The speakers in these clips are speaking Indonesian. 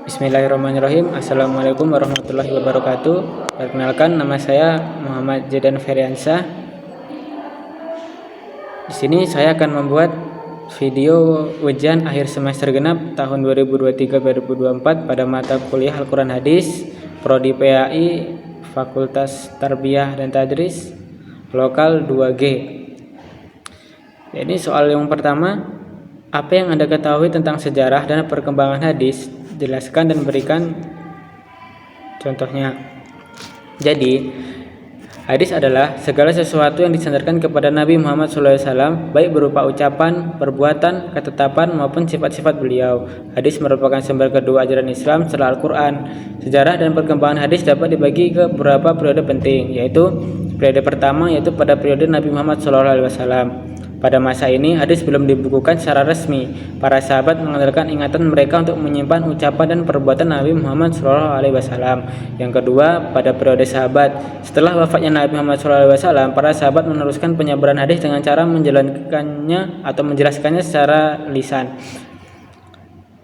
Bismillahirrahmanirrahim. Assalamualaikum warahmatullahi wabarakatuh. Perkenalkan, nama saya Muhammad Zedan Feriansyah. Di sini saya akan membuat video ujian akhir semester genap tahun 2023-2024 pada mata kuliah Al-Quran Hadis, Prodi PAI, Fakultas Tarbiyah dan Tadris, Lokal 2G. Jadi soal yang pertama, apa yang Anda ketahui tentang sejarah dan perkembangan hadis? Jelaskan dan berikan contohnya. Jadi, hadis adalah segala sesuatu yang disandarkan kepada Nabi Muhammad SAW, baik berupa ucapan, perbuatan, ketetapan maupun sifat-sifat beliau. Hadis merupakan sumber kedua ajaran Islam setelah Al-Quran. Sejarah dan perkembangan hadis dapat dibagi ke beberapa periode penting, yaitu periode pertama yaitu pada periode Nabi Muhammad SAW. Pada masa ini, hadis belum dibukukan secara resmi. Para sahabat mengandalkan ingatan mereka untuk menyimpan ucapan dan perbuatan Nabi Muhammad SAW. Yang kedua, pada periode sahabat. Setelah wafatnya Nabi Muhammad SAW, para sahabat meneruskan penyebaran hadis dengan cara menjalankannya atau menjelaskannya secara lisan.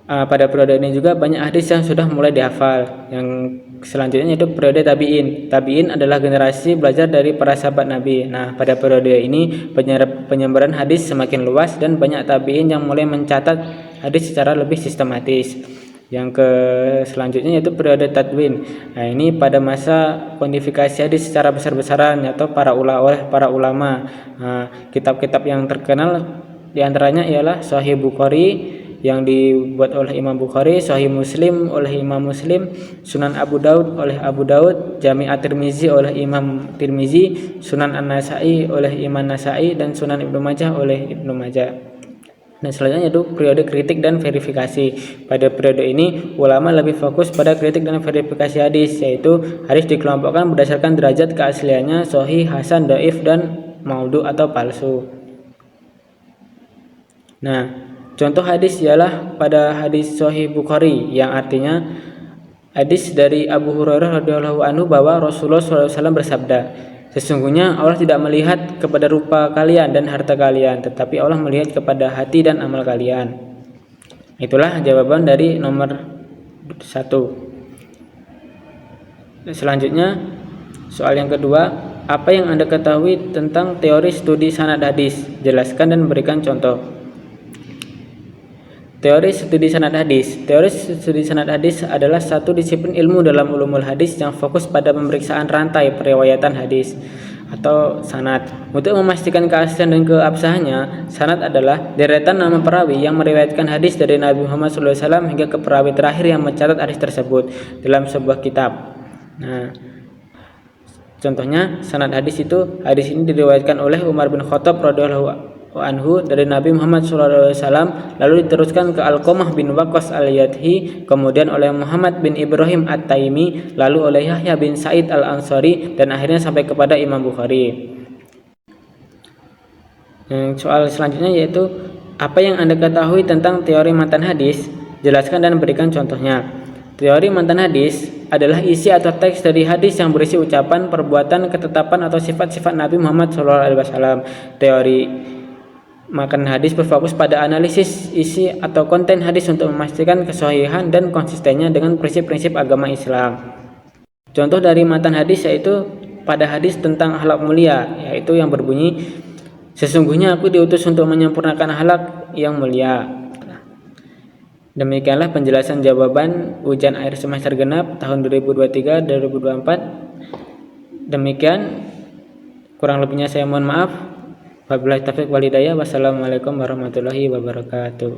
Pada periode ini juga banyak hadis yang sudah mulai dihafal. Yang selanjutnya yaitu periode tabi'in. Tabi'in adalah generasi belajar dari para sahabat Nabi. Nah, pada periode ini penyebaran hadis semakin luas dan banyak tabi'in yang mulai mencatat hadis secara lebih sistematis. Yang selanjutnya yaitu periode tadwin. Nah, ini pada masa kodifikasi hadis secara besar-besaran atau oleh para ulama. Kitab-kitab yang terkenal diantaranya ialah Sahih Bukhari yang dibuat oleh Imam Bukhari, Sahih Muslim oleh Imam Muslim, Sunan Abu Daud oleh Abu Daud, Jami' At-Tirmizi oleh Imam Tirmizi, Sunan An-Nasa'i oleh Imam Nasa'i, dan Sunan Ibnu Majah oleh Ibnu Majah. Dan selanjutnya itu periode kritik dan verifikasi. Pada periode ini ulama lebih fokus pada kritik dan verifikasi hadis, yaitu hadis dikelompokkan berdasarkan derajat keasliannya, sahih, hasan, dhaif, dan maudhu atau palsu. Nah, contoh hadis ialah pada hadis Sahih Bukhari yang artinya hadis dari Abu Hurairah radhiyallahu anhu bahwa Rasulullah SAW bersabda, sesungguhnya Allah tidak melihat kepada rupa kalian dan harta kalian, tetapi Allah melihat kepada hati dan amal kalian. Itulah jawaban dari nomor 1. Selanjutnya, soal yang kedua, apa yang Anda ketahui tentang teori studi sanad hadis? Jelaskan dan berikan contoh. Teori studi sanad hadis. Teori studi sanad hadis adalah satu disiplin ilmu dalam ulumul hadis yang fokus pada pemeriksaan rantai periwayatan hadis atau sanad. Untuk memastikan keaslian dan keabsahannya, sanad adalah deretan nama perawi yang meriwayatkan hadis dari Nabi Muhammad SAW hingga ke perawi terakhir yang mencatat hadis tersebut dalam sebuah kitab. Nah, contohnya sanad hadis itu, hadis ini diriwayatkan oleh Umar bin Khattab radhiyallahu anhu dari Nabi Muhammad SAW, lalu diteruskan ke Alqamah bin Waqqas al-Yadhi, kemudian oleh Muhammad bin Ibrahim at-Taimi, lalu oleh Yahya bin Sa'id al-Ansari, dan akhirnya sampai kepada Imam Bukhari. Soal selanjutnya yaitu apa yang Anda ketahui tentang teori matan hadis? Jelaskan dan berikan contohnya. Teori matan hadis adalah isi atau teks dari hadis yang berisi ucapan, perbuatan, ketetapan atau sifat-sifat Nabi Muhammad SAW. Teori matan hadis berfokus pada analisis isi atau konten hadis untuk memastikan kesahihan dan konsistennya dengan prinsip-prinsip agama Islam. Contoh dari matan hadis yaitu pada hadis tentang akhlak mulia, yaitu yang berbunyi, sesungguhnya aku diutus untuk menyempurnakan akhlak yang mulia. Demikianlah penjelasan jawaban ujian akhir semester genap tahun 2023-2024. Demikian, kurang lebihnya saya mohon maaf. Wabillahi taufiq wal hidayah. Wassalamualaikum warahmatullahi wabarakatuh.